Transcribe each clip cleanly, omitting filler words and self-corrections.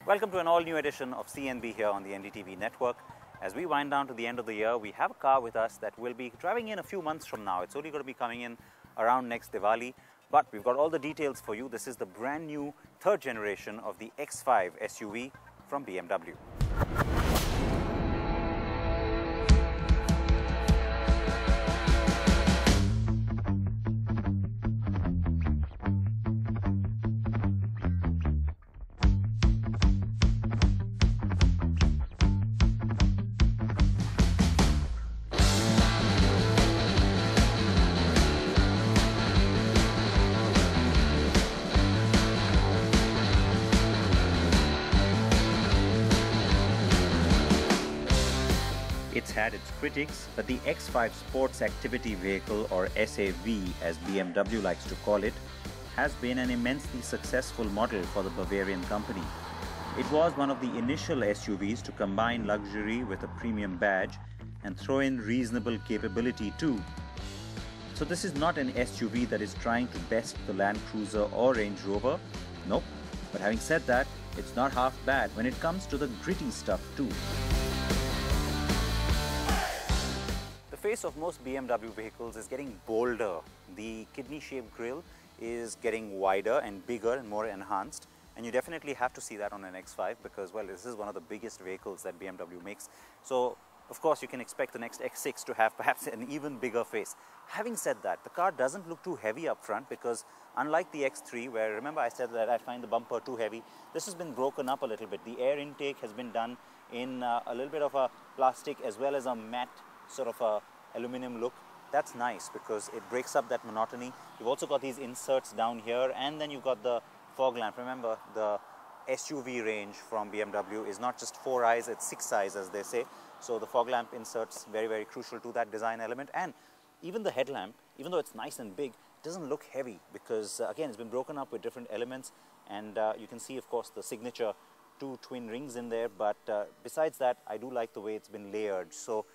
Welcome to an all-new edition of CNB here on the NDTV network. As we wind down to the end of the year, we have a car with us that will be driving in a few months from now. It's only going to be coming in around next Diwali, but we've got all the details for you. This is the brand new third generation of the X5 SUV from BMW. It's had its critics, but the X5 Sports Activity Vehicle, or SAV as BMW likes to call it, has been an immensely successful model for the Bavarian company. It was one of the initial SUVs to combine luxury with a premium badge and throw in reasonable capability too. So this is not an SUV that is trying to best the Land Cruiser or Range Rover, nope. But having said that, it's not half bad when it comes to the gritty stuff too. The face of most BMW vehicles is getting bolder. The kidney-shaped grille is getting wider and bigger and more enhanced, and you definitely have to see that on an X5 because, well, this is one of the biggest vehicles that BMW makes. So, of course, you can expect the next X6 to have perhaps an even bigger face. Having said that, the car doesn't look too heavy up front because unlike the X3, where remember I said that I find the bumper too heavy, this has been broken up a little bit. The air intake has been done in a little bit of a plastic as well as a matte sort of a aluminum look. That's nice because it breaks up that monotony. You've also got these inserts down here, and then you've got the fog lamp. Remember, the SUV range from BMW is not just 4 eyes, it's 6 eyes as they say. So the fog lamp inserts very, very crucial to that design element. And even the headlamp, even though it's nice and big, doesn't look heavy because again, it's been broken up with different elements, and you can see, of course, the signature 2 twin rings in there. But besides that, I do like the way it's been layered. So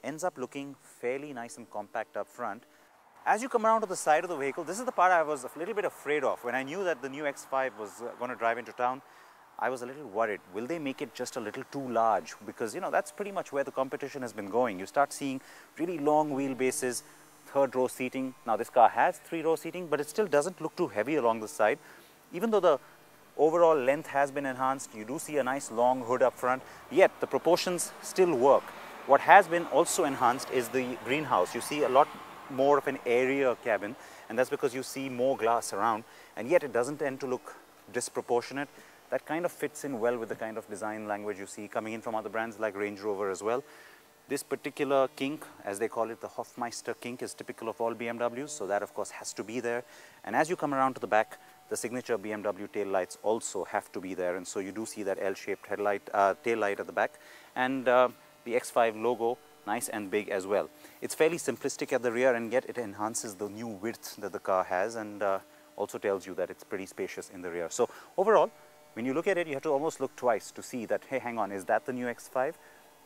ends up looking fairly nice and compact up front. As you come around to the side of the vehicle, this is the part I was a little bit afraid of. When I knew that the new X5 was going to drive into town, I was a little worried. Will they make it just a little too large? Because, you know, that's pretty much where the competition has been going. You start seeing really long wheelbases, third row seating. Now this car has 3-row seating, but it still doesn't look too heavy along the side. Even though the overall length has been enhanced, you do see a nice long hood up front, yet the proportions still work. What has been also enhanced is the greenhouse. You see a lot more of an airier cabin, and that's because you see more glass around, and yet it doesn't tend to look disproportionate. That kind of fits in well with the kind of design language you see coming in from other brands like Range Rover as well. This particular kink, as they call it, the Hofmeister kink, is typical of all BMWs, so that of course has to be there. And as you come around to the back, the signature BMW tail lights also have to be there, and so you do see that L-shaped tail light at the back. And the X5 logo, nice and big as well. It's fairly simplistic at the rear, and yet it enhances the new width that the car has, and also tells you that it's pretty spacious in the rear. So overall, when you look at it, you have to almost look twice to see that, hey, hang on, is that the new X5?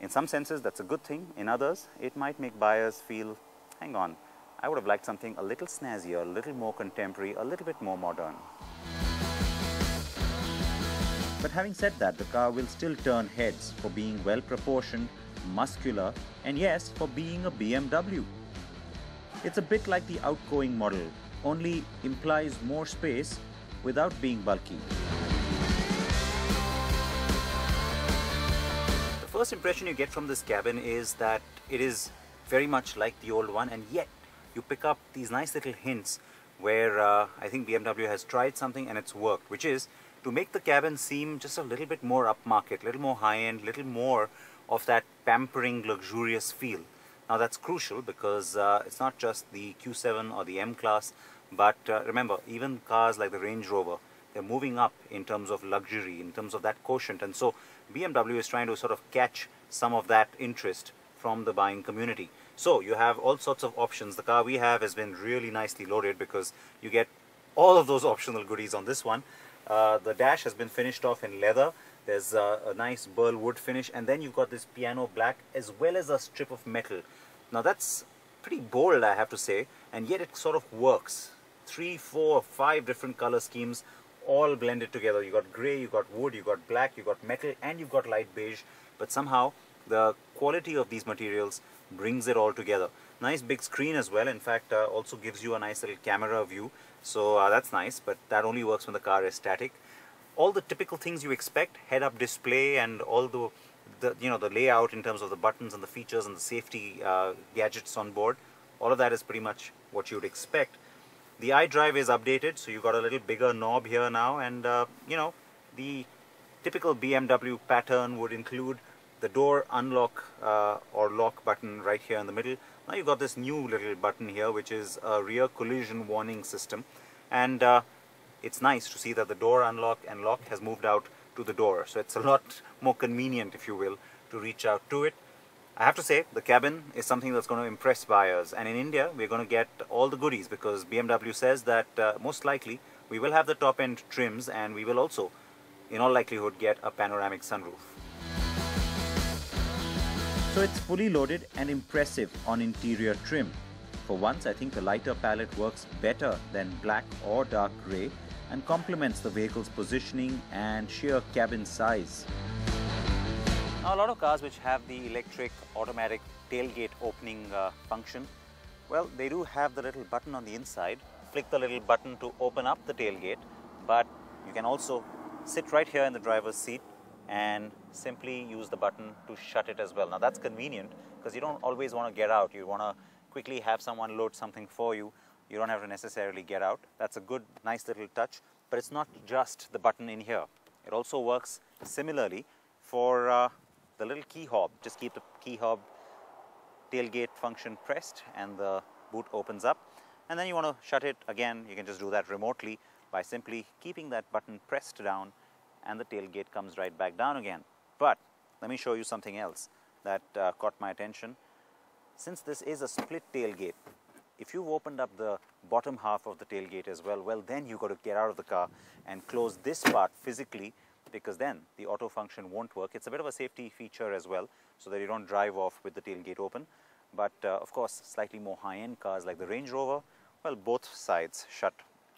In some senses, that's a good thing. In others, it might make buyers feel, hang on, I would have liked something a little snazzier, a little more contemporary, a little bit more modern. But having said that, the car will still turn heads for being well proportioned, muscular, and yes, for being a BMW. It's a bit like the outgoing model, only implies more space without being bulky. The first impression you get from this cabin is that it is very much like the old one, and yet you pick up these nice little hints where I think BMW has tried something and it's worked, which is to make the cabin seem just a little bit more upmarket, a little more high-end, a little more of that pampering, luxurious feel. Now that's crucial because it's not just the Q7 or the M-Class, but remember, even cars like the Range Rover, they're moving up in terms of luxury, in terms of that quotient, and so BMW is trying to sort of catch some of that interest from the buying community. So you have all sorts of options. The car we have has been really nicely loaded because you get all of those optional goodies on this one. The dash has been finished off in leather. There's a nice burl wood finish, and then you've got this piano black as well as a strip of metal. Now that's pretty bold, I have to say, and yet it sort of works. 3, 4, 5 different color schemes, all blended together. You got grey, you got wood, you got black, you got metal, and you've got light beige. But somehow the quality of these materials brings it all together. Nice big screen as well. In fact, also gives you a nice little camera view. So that's nice, but that only works when the car is static. All the typical things you expect, head-up display, and all the layout in terms of the buttons and the features and the safety gadgets on board. All of that is pretty much what you'd expect. The iDrive is updated, so you've got a little bigger knob here now, and the typical BMW pattern would include the door unlock or lock button right here in the middle. Now you've got this new little button here, which is a rear collision warning system, and it's nice to see that the door unlock and lock has moved out to the door, so it's a lot more convenient, if you will, to reach out to it. I have to say, the cabin is something that's going to impress buyers, and in India we're going to get all the goodies, because BMW says that most likely we will have the top end trims, and we will also in all likelihood get a panoramic sunroof. So it's fully loaded and impressive on interior trim. For once, I think the lighter palette works better than black or dark grey and complements the vehicle's positioning and sheer cabin size. Now, a lot of cars which have the electric automatic tailgate opening function, well, they do have the little button on the inside. Click the little button to open up the tailgate, but you can also sit right here in the driver's seat and simply use the button to shut it as well. Now that's convenient because you don't always want to get out. You want to quickly have someone load something for you. You don't have to necessarily get out. That's a good, nice little touch. But it's not just the button in here. It also works similarly for the little key hob. Just keep the key hob tailgate function pressed and the boot opens up. And then you want to shut it again. You can just do that remotely by simply keeping that button pressed down, and the tailgate comes right back down again. But let me show you something else that caught my attention. Since this is a split tailgate, if you've opened up the bottom half of the tailgate as well, well, then you've got to get out of the car and close this part physically, because then the auto function won't work. It's a bit of a safety feature as well, so that you don't drive off with the tailgate open. But of course, slightly more high-end cars like the Range Rover, well, both sides shut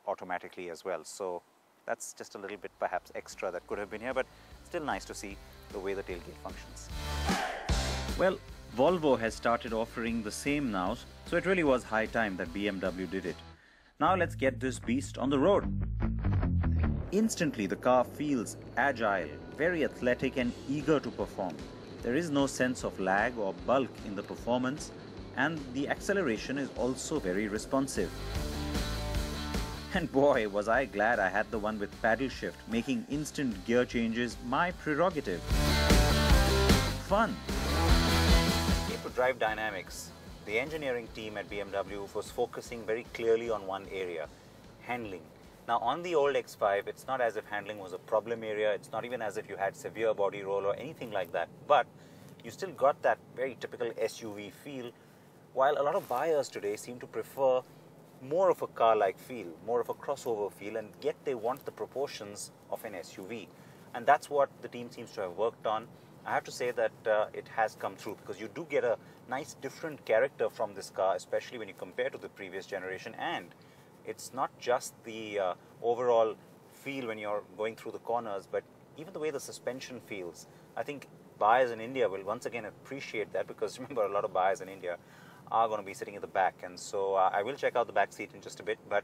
automatically as well. So that's just a little bit perhaps extra that could have been here, but still nice to see the way the tailgate functions. Well, Volvo has started offering the same now, so it really was high time that BMW did it. Now let's get this beast on the road. Instantly the car feels agile, very athletic and eager to perform. There is no sense of lag or bulk in the performance, and the acceleration is also very responsive. And boy, was I glad I had the one with paddle shift, making instant gear changes my prerogative. Fun! For drive dynamics, the engineering team at BMW was focusing very clearly on one area, handling. Now on the old X5, it's not as if handling was a problem area, it's not even as if you had severe body roll or anything like that, but you still got that very typical SUV feel, while a lot of buyers today seem to prefer more of a car-like feel, more of a crossover feel, and yet they want the proportions of an SUV. And that's what the team seems to have worked on. I have to say that it has come through, because you do get a nice different character from this car, especially when you compare to the previous generation. And it's not just the overall feel when you're going through the corners, but even the way the suspension feels. I think buyers in India will once again appreciate that, because remember, a lot of buyers in India are going to be sitting at the back, and so I will check out the back seat in just a bit, but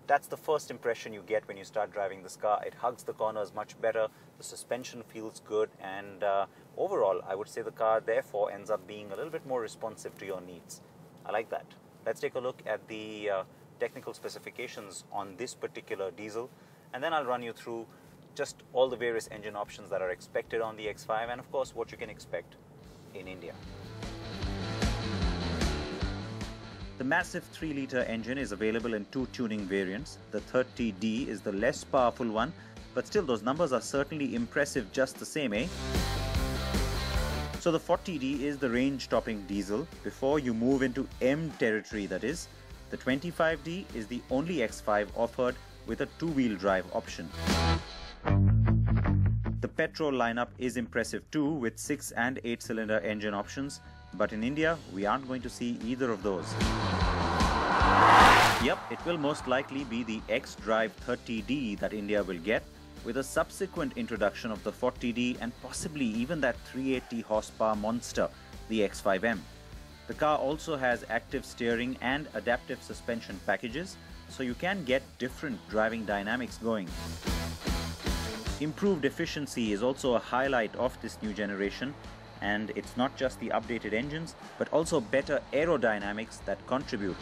that's the first impression you get when you start driving this car. It hugs the corners much better, the suspension feels good, and overall I would say the car therefore ends up being a little bit more responsive to your needs. I like that. Let's take a look at the technical specifications on this particular diesel, and then I'll run you through just all the various engine options that are expected on the X5, and of course what you can expect in India. The massive 3-litre engine is available in 2 tuning variants. The 30D is the less powerful one, but still those numbers are certainly impressive just the same, eh? So the 40D is the range-topping diesel before you move into M territory, that is. The 25D is the only X5 offered with a 2-wheel drive option. The petrol lineup is impressive too, with 6 and 8-cylinder engine options, but in India we aren't going to see either of those. Yep, it will most likely be the xDrive 30D that India will get, with a subsequent introduction of the 40D and possibly even that 380 horsepower monster, the X5M. The car also has active steering and adaptive suspension packages, so you can get different driving dynamics going. Improved efficiency is also a highlight of this new generation, and it's not just the updated engines, but also better aerodynamics that contribute.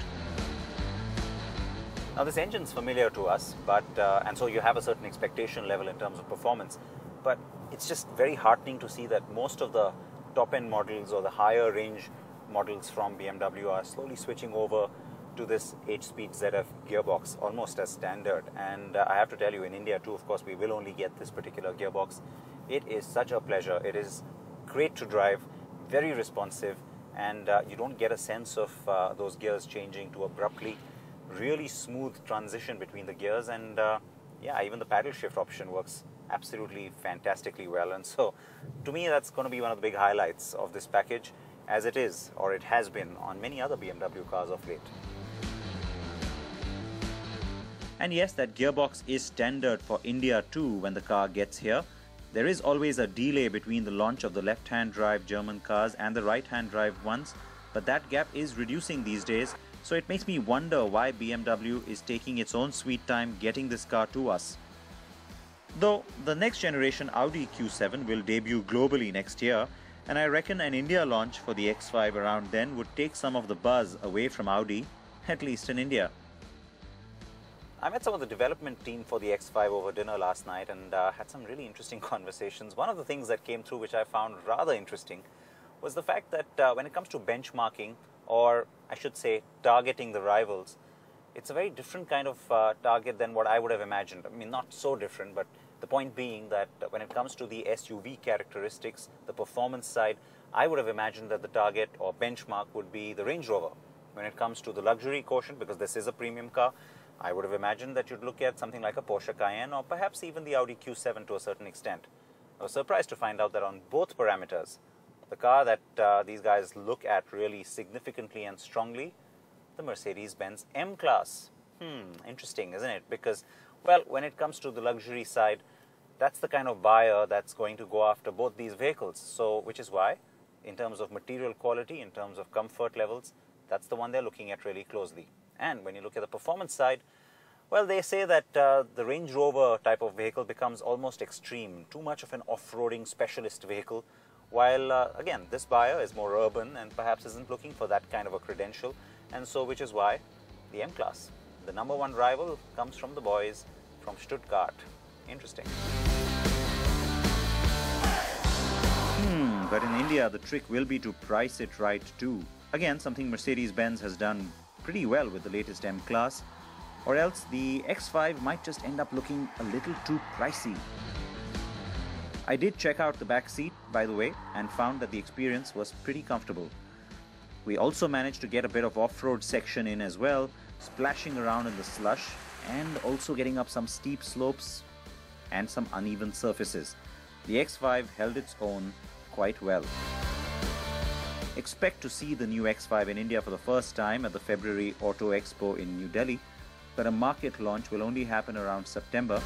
Now this engine's familiar to us, but and so you have a certain expectation level in terms of performance, but it's just very heartening to see that most of the top-end models or the higher range models from BMW are slowly switching over to this 8-speed ZF gearbox almost as standard. And I have to tell you, in India too, of course, we will only get this particular gearbox. It is such a pleasure. It is great to drive, very responsive, and you don't get a sense of those gears changing too abruptly. Really smooth transition between the gears, and yeah, even the paddle shift option works absolutely fantastically well. And so to me, that's going to be one of the big highlights of this package, as it is, or it has been, on many other BMW cars of late. And yes, that gearbox is standard for India too when the car gets here. There is always a delay between the launch of the left-hand drive German cars and the right-hand drive ones, but that gap is reducing these days, so it makes me wonder why BMW is taking its own sweet time getting this car to us. Though the next generation Audi Q7 will debut globally next year, and I reckon an India launch for the X5 around then would take some of the buzz away from Audi, at least in India. I met some of the development team for the X5 over dinner last night and had some really interesting conversations. One of the things that came through which I found rather interesting was the fact that when it comes to benchmarking, or I should say targeting the rivals, it's a very different kind of target than what I would have imagined. I mean, not so different, but the point being that when it comes to the SUV characteristics, the performance side, I would have imagined that the target or benchmark would be the Range Rover. When it comes to the luxury quotient, because this is a premium car, I would have imagined that you'd look at something like a Porsche Cayenne or perhaps even the Audi Q7 to a certain extent. I was surprised to find out that on both parameters, the car that these guys look at really significantly and strongly, the Mercedes-Benz M-Class. Interesting, isn't it? Because, well, when it comes to the luxury side, that's the kind of buyer that's going to go after both these vehicles. So, which is why, in terms of material quality, in terms of comfort levels, that's the one they're looking at really closely. And when you look at the performance side, well, they say that the Range Rover type of vehicle becomes almost extreme, too much of an off-roading specialist vehicle, while again, this buyer is more urban and perhaps isn't looking for that kind of a credential, and so which is why the M-Class, the #1 rival, comes from the boys from Stuttgart. Interesting. But in India, the trick will be to price it right too. Again, something Mercedes-Benz has done pretty well with the latest M-Class, or else the X5 might just end up looking a little too pricey. I did check out the back seat, by the way, and found that the experience was pretty comfortable. We also managed to get a bit of off-road section in as well, splashing around in the slush and also getting up some steep slopes and some uneven surfaces. The X5 held its own quite well. Expect to see the new X5 in India for the first time at the February Auto Expo in New Delhi, but a market launch will only happen around September.